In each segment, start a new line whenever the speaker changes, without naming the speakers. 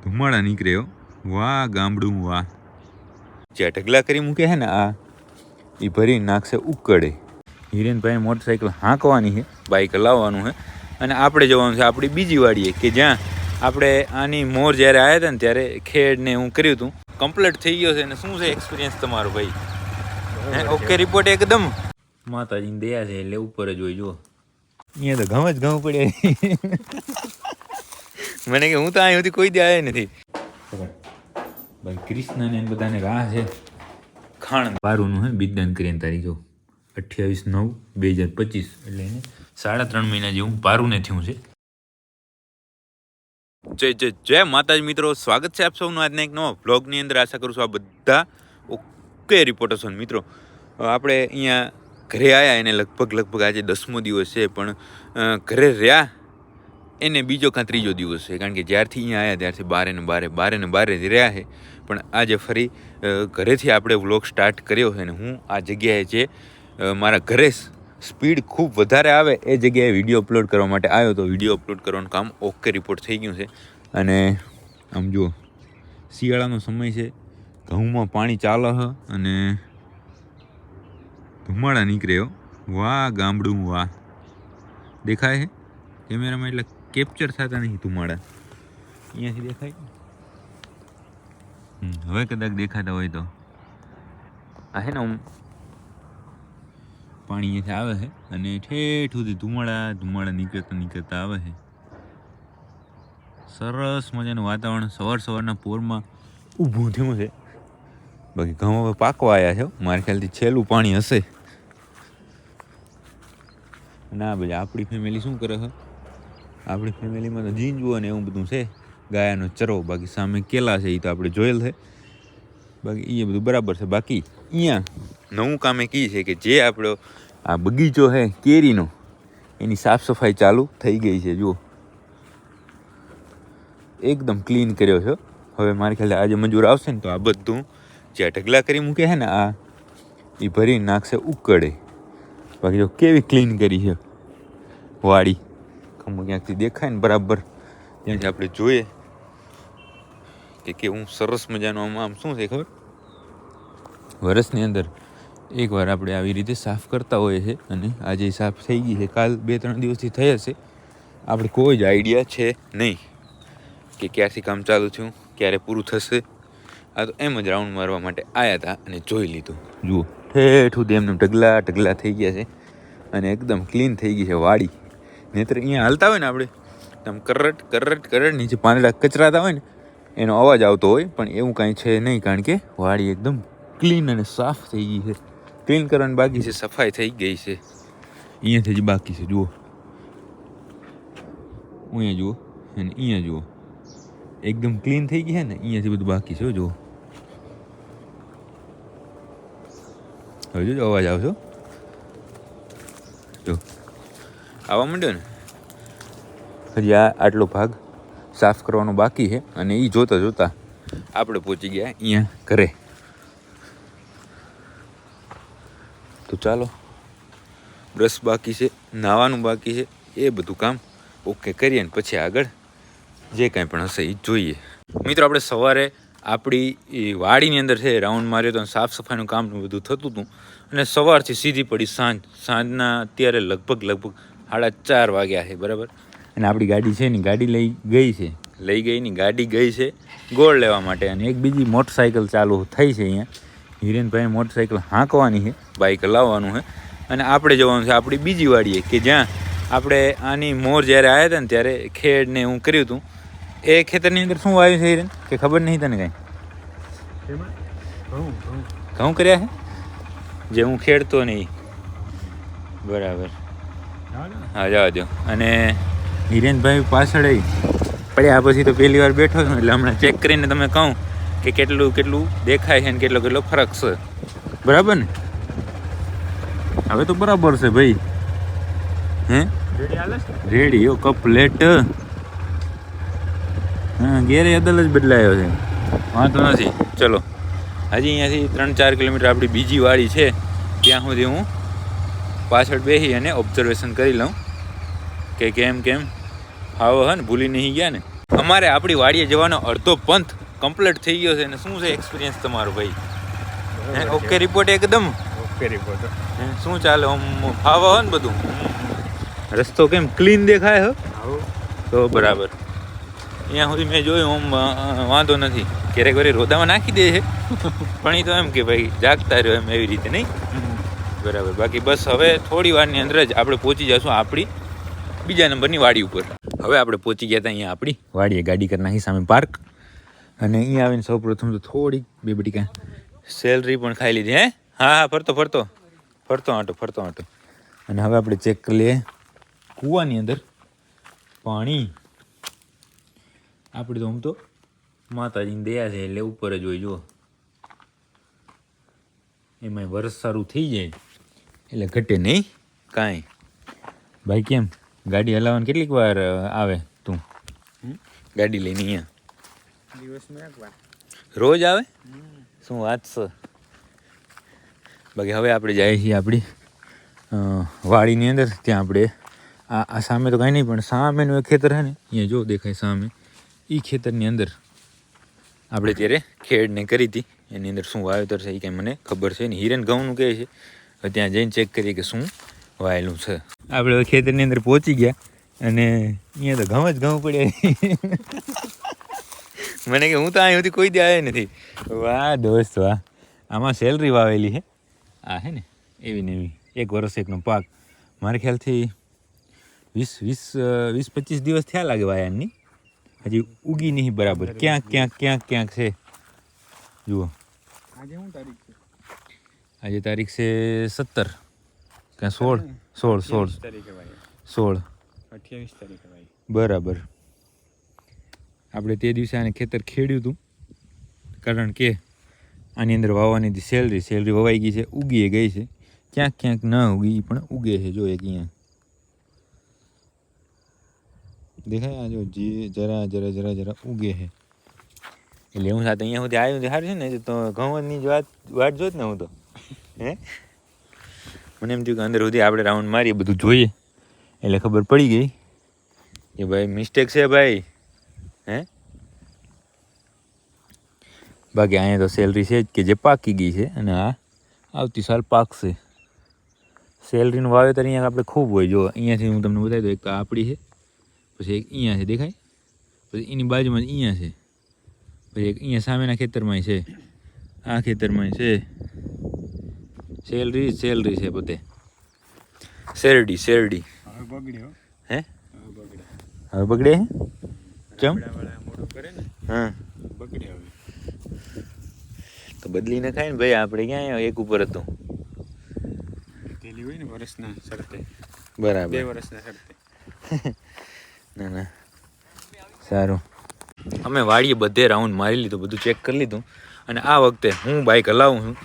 ધુમાડા નીકળ્યો. વાહ ગામડું વાહ. જે ઢગલા કરી મૂકે છે ને આ એ ભરી નાખશે ઉકળે. હિરેનભાઈ મોટરસાઇકલ હાંકવાની છે, બાઇક લાવવાનું છે અને આપણે જવાનું છે આપણી બીજી વાડીએ કે જ્યાં આપણે આની મોર જ્યારે આવ્યા હતા ને ત્યારે ખેડ ને હું કર્યું હતું. કમ્પ્લીટ થઈ ગયો છે. અને શું છે એક્સપિરિયન્સ તમારો ભાઈ? ઓકે રિપોર્ટ એકદમ. માતાજીની દયા છે એટલે ઉપર જ હોય. જુઓ અહીંયા તો ઘઉં જ ઘઉં પડ્યા. મને કે હું તો અહીં સુધી કોઈ દે આવ્યા નથી. ભાઈ કૃષ્ણને બધાને રાહ છે. ખાણ પારુંનું હે બિદદાન કરીને તારીખ જો 28/9/2025 એટલે એને 3.5 મહિના જેવું પારુંને થયું છે. જય જય જય માતાજી મિત્રો, સ્વાગત છે આપ સૌનું આજના એક નવા વ્લોગની અંદર. આશા કરું છું આ બધા ઓકે રિપોર્ટર છો. મિત્રો આપણે અહીંયા ઘરે આવ્યા એને લગભગ આજે 10મો દિવસ છે, પણ ઘરે રહ્યા એને બીજો કાં ત્રીજો દિવસ છે. કારણ કે જ્યારથી અહીંયા આવ્યા ત્યારથી બારે ને બારે રહ્યા છે. પણ આજે ફરી ઘરેથી આપણે વ્લોગ સ્ટાર્ટ કર્યો છે. અને હું આ જગ્યાએ જે મારા ઘરે સ્પીડ ખૂબ વધારે આવે એ જગ્યાએ વિડીયો અપલોડ કરવા માટે આવ્યો તો વિડીયો અપલોડ કરવાનું કામ ઓકે રિપોર્ટ થઈ ગયું છે. અને આમ જુઓ શિયાળાનો સમય છે, ઘઉંમાં પાણી ચાલે છે અને ધુમાડા નીકળ્યો. વાહ ગામડું વાહ. દેખાય છે કેમેરામાં એટલે કેપ્ચર થતા નહીં ધુમાડા. અહીંયાથી દેખાય. હવે કદાચ દેખાતા હોય તો આ હે ને પાણી અહીંયાથી આવે છે અને ઠેઠ સુધી ધુમાડા નીકળતા આવે છે. સરસ મજાનું વાતાવરણ સવારના પોરમાં ઊભું થયું છે. બાકી ઘઉં હવે પાકવા આવ્યા છે. મારા ખ્યાલથી છેલ્લું પાણી હશે. ના ભાઈ આપણી ફેમિલી શું કરે છે? આપણી ફેમિલીમાં તો જીંજવું અને એવું બધું છે, ગાયાનો ચરો. બાકી સામે કેલા છે એ તો આપણે જોયેલ છે. બાકી એ બધું બરાબર છે. બાકી અહીંયા નવું કામ એ કી છે કે જે આપણો આ બગીચો છે કેરીનો એની સાફ સફાઈ ચાલુ થઈ ગઈ છે. જુઓ એકદમ ક્લીન કર્યો છે. હવે મારી ખ્યાલે આજે મજૂર આવશે ને તો આ બધું જે ઢગલા કરી મૂકે છે ને આ એ ભરી નાખશે ઉકળે. બાકી જો કેવી ક્લીન કરી છે વાડી. ખમો ક્યાંકથી દેખાય ને બરાબર ત્યાંથી આપણે જોઈએ કે કેવું સરસ મજાનું આમ શું છે ખબર? વરસની અંદર એકવાર આપણે આવી રીતે સાફ કરતા હોઈએ છીએ અને આજે સાફ થઈ ગઈ છે. કાલ 2-3 દિવસથી થઈ હશે. આપણે કોઈ જ આઈડિયા છે નહીં કે ક્યારથી કામ ચાલુ થયું, ક્યારે પૂરું થશે. આ તો એમ જ રાઉન્ડ મારવા માટે આવ્યા હતા અને જોઈ લીધું. જુઓ ઠેઠ સુધી એમને ઢગલા થઈ ગયા છે અને એકદમ ક્લીન થઈ ગઈ છે વાડી. નહીંતર અહીંયા હાલતા હોય ને આપણે આમ કરટ નીચે પાંદડા કચરાતા હોય ને એનો અવાજ આવતો હોય, પણ એવું કાંઈ છે નહીં. કારણ કે વાડી એકદમ ક્લીન અને સાફ થઈ ગઈ છે. ક્લીન કરવાની બાકી છે, સફાઈ થઈ ગઈ છે. અહીંયાથી જ બાકી છે. જુઓ અહીંયા જુઓ અને અહીંયા જુઓ એકદમ ક્લીન થઈ ગઈ છે ને. અહીંયાથી બધું બાકી છે. જુઓ હવે જો અવાજ આવશો જો આવવા માંડ્યો ને. હજી આટલો ભાગ સાફ કરવાનો બાકી છે અને એ જોતા આપણે પહોંચી ગયા અહીંયા ઘરે. તો ચાલો બ્રશ બાકી છે, નાહવાનું બાકી છે, એ બધું કામ ઓકે કરીએ ને પછી આગળ જે કાંઈ પણ હશે એ જોઈએ. મિત્રો આપણે સવારે આપણી વાડીની અંદર છે રાઉન્ડ માર્યો તો સાફ સફાઈનું કામ બધું થતું હતું અને સવારથી સીધી પડી સાંજના અત્યારે લગભગ 4:30 વાગ્યા છે બરાબર. અને આપણી ગાડી છે ને ગાડી લઈ ગઈ છે ગોળ લેવા માટે. અને એક બીજી મોટરસાઇકલ ચાલુ થઈ છે અહીંયા. હિરેનભાઈ મોટરસાઇકલ હાંકવાની છે, બાઇક લાવવાનું છે અને આપણે જવાનું છે આપણી બીજી વાડીએ કે જ્યાં આપણે આની મોર જ્યારે આવ્યા હતા ને ત્યારે ખેડ ને હું કર્યું હતું. એ ખેતરની અંદર શું આવ્યું છે હિરેન કે ખબર નહીં તને કાંઈ? ઘઉં કર્યા છે જે હું ખેડતો નહીં. બરાબર, હા જવા દો. અને હિરેનભાઈ પાછળ પડ્યા પછી તો પહેલી વાર બેઠો છું એટલે હમણાં ચેક કરીને તમે કહું કે કેટલું દેખાય છે ને કેટલો ફરક છે. બરાબર ને? હવે તો બરાબર છે ભાઈ. હે રેડી ઓ કપલેટ. હા ગેરે અદલ જ બદલાયો છે, વાંધો નથી. ચલો હજી અહીંયાથી 3-4 કિલોમીટર આપણી બીજી વાડી છે ત્યાં સુધી હું પાછળ બેસી અને ઓબ્ઝર્વેશન કરી લઉં કે કેમ ફાવો હે ને. ભૂલી નહીં ગયા ને. અમારે આપણી વાડીએ જવાનો અડધો પંથ કમ્પ્લીટ થઈ ગયો છે. અને શું છે એક્સપિરિયન્સ તમારો ભાઈ? ઓકે રિપોર્ટ એકદમ
ઓકે રિપોર્ટ.
શું ચાલે આમ ફાવા હોય ને બધું? રસ્તો કેમ ક્લીન દેખાય હો? તો બરાબર. અહીંયા સુધી મેં જોયું આમ વાંધો નથી. ક્યારેક ક્યારેક રોદામાં નાખી દે છે પણ એ તો એમ કે ભાઈ જાગતા રહ્યો એમ એવી રીતે નહીં. બરાબર. બાકી બસ હવે થોડી વારની અંદર જ આપણે પહોંચી જઈશું આપણી બીજા નંબરની વાડી ઉપર. હવે આપણે પહોંચી ગયા હતા અહીંયા આપણી વાડીએ. ગાડી કરી નાખી સામે પાર્ક. અને અહીંયા આવીને સૌ પ્રથમ તો થોડીક બે બટીકા સેલરી પણ ખાઈ લીધી. હે હા, ફરતો આંટો. અને હવે આપણે ચેક કરી લઈએ કૂવાની અંદર પાણી. આપણે તો આમ તો માતાજીની દયા છે એટલે ઉપર જ હોય. જુઓ એમાંય વરસ સારું થઈ જાય એટલે ઘટે નહીં કાંઈ. ભાઈ કેમ ગાડી હલાવવાની કેટલીક વાર આવે તું ગાડી લઈને અહીંયા?
દિવસમાં એક વાર.
રોજ આવે? શું વાત છે. બાકી હવે આપણે જઈએ છીએ આપણી વાડીની અંદર. ત્યાં આપણે આ સામે તો કાંઈ નહીં પણ સામેનું એક ખેતર છે ને અહીંયા જો દેખાય સામે, એ ખેતરની અંદર આપણે ત્યારે ખેડને કરી હતી. એની અંદર શું વાવેતર છે એ કંઈ મને ખબર છે ને. હિરેન ઘઉંનું કહે છે. હવે ત્યાં જઈને ચેક કરીએ કે શું વાયેલું છે. આપણે હવે ખેતરની અંદર પહોંચી ગયા અને અહીંયા તો ઘઉં જ ઘઉં પડ્યા. મને કે હું તો અહીં સુધી કોઈ દી આવ્યો નથી. વાહ દોસ્ત વાહ. આમાં સેલરી વાવેલી છે. આ હે ને એવી ને એવી 1 વર્ષ એકનો પાક. મારા ખ્યાલથી 20-25 દિવસ થયા લાગે વાયાની. હજી ઉગી નહીં બરાબર. ક્યાંક છે. જુઓ
આજે શું તારીખ છે?
આજે તારીખ છે 17 ક્યાં 16
તારીખે ભાઈ.
16
28 તારીખે ભાઈ.
બરાબર. આપણે તે દિવસે આને ખેતર ખેડ્યું હતું કારણ કે આની અંદર વાવવાની હતી સેલરી વવાઈ ગઈ છે, ઉગી ગઈ છે. ક્યાંક ન ઉગી પણ ઉગે છે. જો એક અહીંયા દેખાય, આ જો જરા ઉગે છે. એટલે હું સાથે અહીંયા સુધી આવ્યું સારું છે ને. તો ઘઉંની જ વાટ જોત ને હું તો. હે મને એમ થયું કે અંદર સુધી આપણે રાઉન્ડ મારીએ બધું જોઈએ એટલે ખબર પડી ગઈ કે ભાઈ મિસ્ટેક છે ભાઈ. હે બાકી અહીંયા તો સેલરી છે જ કે જે પાકી ગઈ છે અને આ આવતી સાલ પાકશે. સેલરીનું વાવેતર અહીંયા આપણે ખૂબ હોય. જો અહીંયાથી હું તમને બતાવી દઉં. એક તો આપણી છે, પછી એક અહીંયા છે દેખાય, પછી એની બાજુમાં જ અહીંયા છે, પછી એક અહીંયા સામેના ખેતરમાં છે, આ ખેતરમાં છે. સેલરી છે પોતે. શેરડી
હવે બગડ્યો.
હે હવે બગડે હે ચમ
મોડું કરે ને.
હા
બગડે હવે
તો બદલી ન ખાય ને ભાઈ. આપણે ક્યાં એક ઉપર હતું.
પેલી હોય ને વર્ષના શરતે.
બરાબર
2 વર્ષના શરતે.
ના સારું. અમે વાડીએ બધે રાઉન્ડ મારી લીધું, બધું ચેક કરી લીધું. અને આ વખતે હું બાઇક હલાવું છું.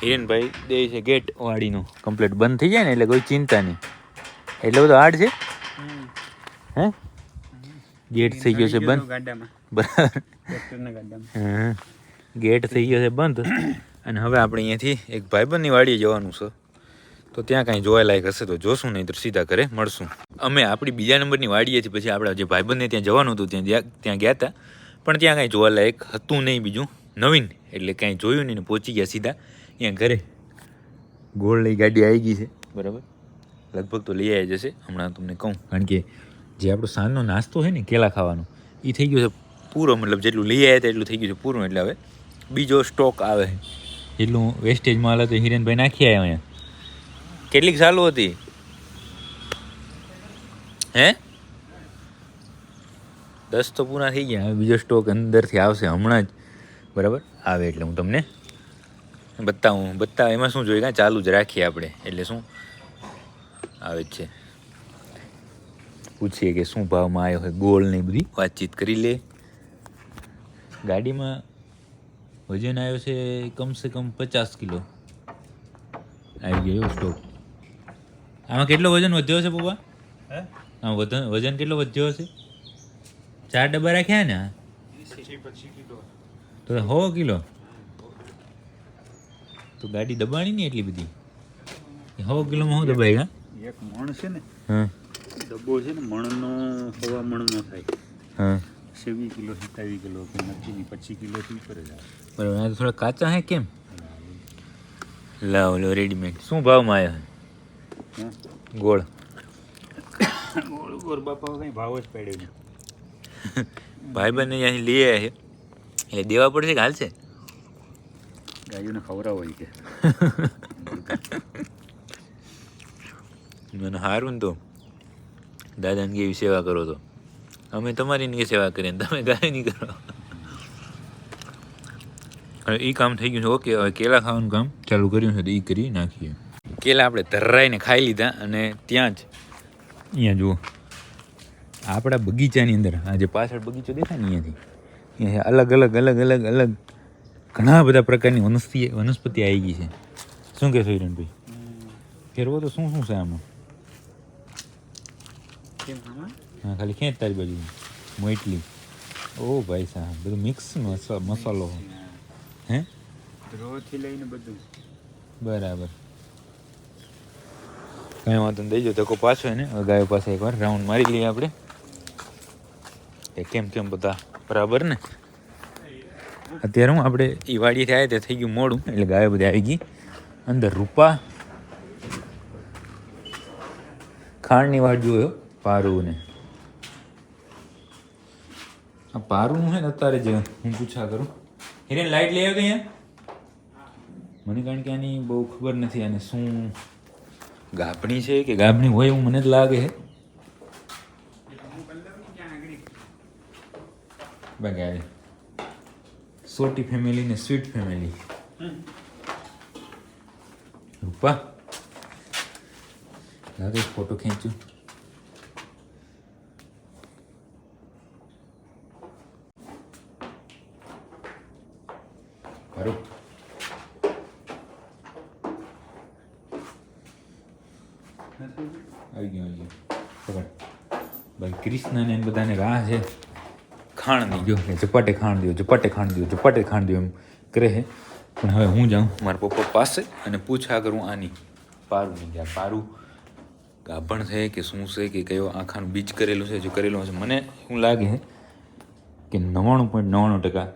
હિરેનભાઈ દે છે ગેટ વાડીનો કમ્પ્લીટ બંધ થઈ જાય ને એટલે કોઈ ચિંતા નહીં. એટલે બધું હાર્ડ છે. હે ગેટ થઈ ગયો છે બંધ.
ગાડામાં.
બરાબર.
ટ્રેક્ટરના ગાડામાં.
હા ગેટ થઈ ગયો છે બંધ. અને હવે આપણે અહીંયાથી એક ભાઈબંધની વાડીએ જવાનું છે. તો ત્યાં કાંઈ જોવાલાયક હશે તો જોશું, નહીં તો સીધા ઘરે મળશું. અમે આપણી બીજા નંબરની વાડીએથી પછી આપણે જે ભાઈબંધને ત્યાં જવાનું હતું ત્યાં ગયા હતા. પણ ત્યાં કાંઈ જોવાલાયક હતું નહીં બીજું નવીન. એટલે કાંઈ જોયું નહીં ને પહોંચી ગયા સીધા અહીંયા ઘરે. ગોળ લઈ ગાડી આવી ગઈ છે. બરાબર. લગભગ તો લઈ આવી જશે હમણાં તમને કહું. કારણ કે જે આપણો સાંજનો નાસ્તો છે ને કેળા ખાવાનો એ થઈ ગયો છે પૂરો. મતલબ જેટલું લઈ આવ્યા હતા એટલું થઈ ગયું છે પૂરું. એટલે હવે બીજો સ્ટોક આવે છે. એટલું વેસ્ટેજ માલ હતું હિરેનભાઈ નાખી આવ્યા અહીંયા. કેટલીક ચાલુ હતી? હે 10 તો પૂરા થઈ ગયા. હવે બીજો સ્ટોક અંદરથી આવશે હમણાં જ. બરાબર આવે એટલે હું તમને બતાવું. એમાં શું જોઈએ કાં ચાલુ જ રાખીએ આપણે. એટલે શું આવે જ છે. પૂછીએ કે શું ભાવમાં આવ્યો હોય ગોળ ને બધી વાતચીત કરી લે. ગાડીમાં વજન આવ્યો છે કમસે કમ 50 કિલો આવી ગયો એવો સ્ટોક. આમાં કેટલો વજન વધ્યો છે પપ્પા?
હે
આમાં વજન કેટલો વધ્યો હશે? 4 ડબ્બા રાખ્યા ને?
25 કિલો
તો 100 કિલો. તો ગાડી દબાણી નહીં એટલી બધી. 100 કિલોમાં શું દબાય?
એક મણ છે ને.
હા
ડબ્બો છે ને મણનો 1.25 મણનો થાય.
હા
120 કિલો 27 કિલો કે નથી 25 કિલોથી ઉપર જ આવે.
બરાબર, આ તો થોડા કાચા હે કેમ? લાવ લો રેડીમેડ. શું ભાવમાં આવ્યો
હા
ગોળ?
ગોળ બાપા કંઈ ભાવ જ પડ્યો નહીં.
ભાઈબંધ અહીં લઈ આવ્યા છે એટલે દેવા પડશે કે હાલશે?
ગાયોને ખવડાવો હોય કે
મને સારું ને તો દાદાને કેવી સેવા કરો તો અમે તમારી ને સેવા કરીએ ને તમે ગાયની કરો. હવે એ કામ થઈ ગયું છે. ઓકે, હવે કેળા ખાવાનું કામ ચાલુ કર્યું છે તો એ કરી નાખીએ. કેળા આપણે ધરાઈને ખાઈ લીધા અને ત્યાં જ અહીંયા જુઓ આપણા બગીચાની અંદર આ જે પાછળ બગીચો દેખાય ને અહીંયાથી અહીંયા અલગ અલગ અલગ અલગ અલગ ઘણા બધા પ્રકારની વનસ્પતિ આવી ગઈ છે. શું કહેશો હિરણભાઈ? ફેરવો તો શું શું છે આમાં? હા, ખાલી ખેંચ તારી બાજુ મોટલી. ઓ ભાઈ સાહેબ, બધું મિક્સ મસાલો હે?
રોથી લઈને બધું
બરાબર, કાંઈ વાંધો નહીં. દઈ જો ધક્કો પાછો એને ગાયો પાસે એકવાર રાઉન્ડ મારી લઈએ આપણે કે કેમ કેમ બધા બરાબર ને. અત્યારે હું આપણે એ વાડીએથી આવ્યા ત્યાં થઈ ગયું મોડું એટલે ગાયો બધી આવી ગઈ અંદર. રૂપા ખાંડની વાટ જોયો પારું ને આ પારુંનું છે ને અત્યારે જ હું પૂછા કરું. હિરેન લાઈટ લઈ આવ્યો અહીંયા મને, કારણ કે આની બહુ ખબર નથી આને શું ગાભણી છે કે ગાભણી હોય એવું મને જ લાગે છે. બગાડે સોટી ફેમિલી ને સ્વીટ ફેમિલી. રૂપા લાગે ફોટો ખેંચું. ખરું આવી ગયું પકડ. ભાઈ કૃષ્ણને એમ બધાને રાહ છે ખાણ નહીં ગયો એટલે ઝપાટે ખાણ દો ઝપાટે ખાણ દો ઝપાટે ખાણ દો એમ કરે છે. પણ હવે હું જાઉં મારા પપ્પા પાસે અને પૂછા કરું આની પારું નહીં ગયા પારું ગાભણ છે કે શું છે કે કયો આખાનું બીજ કરેલું છે. જો કરેલું હશે મને એવું લાગે છે કે 99.99%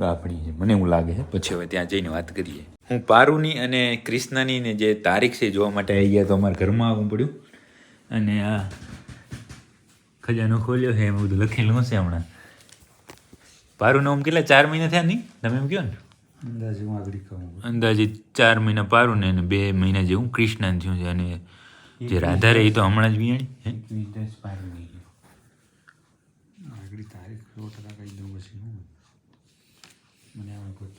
ગાભણી છે મને એવું લાગે છે. પછી હવે ત્યાં જઈને વાત કરીએ. હું પારુની અને કૃષ્ણની ને જે તારીખ છે જોવા માટે આવી ગયા તો અમારા ઘરમાં આવવું પડ્યું. અને આ ખજાનો ખોલ્યો છે એમાં બધું લખેલું હશે હમણાં. પારુને આમ કેટલા 4 મહિના થયા નહીં તમે એમ કહો ને?
અંદાજે હું આગળ કહું
અંદાજે 4 મહિના પારુને અને 2 મહિના જેવું કૃષ્ણને થયું છે. અને જે રાધા રહી તો હમણાં જ વિયાણી
આગળ તારીખ 100% કહી દઉં પછી હું મને આમાં કોઈ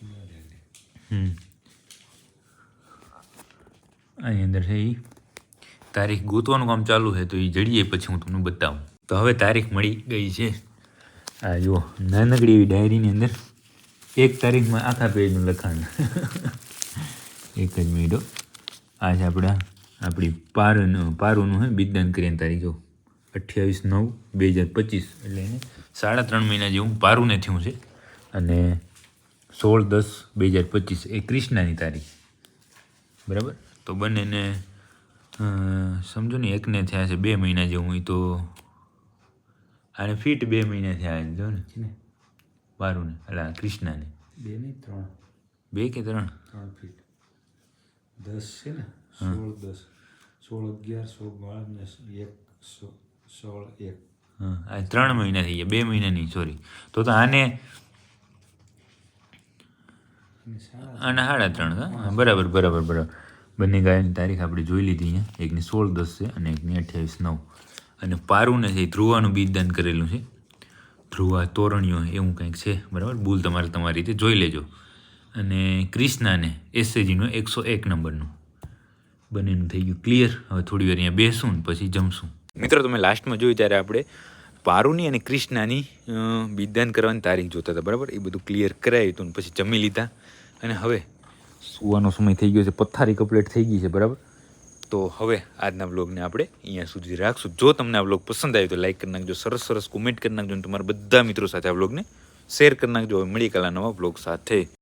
આની અંદર છે એ તારીખ ગોતવાનું કામ ચાલુ છે તો એ જડીએ પછી હું તમને બતાવું. તો હવે તારીખ મળી ગઈ છે. આ જુઓ નાનકડી એવી ડાયરીની અંદર 1 તારીખમાં આખા પેજનું લખાણ. એક જ મિનિટો. આ છે આપણી પારુનું હે બિદદાન કરીને તારીખ જો 28/9/2025 એટલે એને 3.5 મહિના જેવું પારુને થયું છે. અને 16/10/2025 એ કૃષ્ણની તારીખ બરાબર. તો બંનેને સમજો ને એકને થયા છે 2 મહિના જેવું. એ તો આને ફીટ 2 મહિના થયા જો ને પારુને એટલે કૃષ્ણને
2 નહીં 3
2 કે 3
ફીટ 10 છે ને 16 10 16 11 16 12 ને 1 16 1
હા આ 3 મહિના થઈ ગયા 2 મહિના નહીં સોરી. તો આને આના 3.5 હા બરાબર. બંને ગાયની તારીખ આપણે જોઈ લીધી અહીંયા. એકની 16/10 છે અને એકની 28/9. અને પારુને છે ધ્રુવાનું બીજદાન કરેલું છે. ધ્રુવા તોરણીઓ એવું કંઈક છે બરાબર. ભૂલ તમારી રીતે જોઈ લેજો. અને ક્રિષ્નાને એસએજીનો 101 નંબરનું બંનેનું થઈ ગયું ક્લિયર. હવે થોડી વાર અહીંયા બેસું ને પછી જમશું. મિત્રો તમે લાસ્ટમાં જોયું ત્યારે આપણે પારુની અને કૃષ્ણાની બીજદાન કરવાની તારીખ જોતા હતા બરાબર. એ બધું ક્લિયર કરાવ્યું હતું ને પછી જમી લીધા. અને હવે સુવાનો સમય થઈ ગયો છે. પથારી કમ્પ્લીટ થઈ ગઈ છે બરાબર. તો હવે આજના વ્લોગને આપણે અહીંયા સુધી રાખશું. જો તમને આ વ્લોગ પસંદ આવ્યો તો લાઈક કરી નાખજો, સરસ કોમેન્ટ કરી નાખજો અને તમારા બધા મિત્રો સાથે આ વ્લોગને શેર કરી નાખજો. હવે મળી કાલના નવા વ્લોગ સાથે.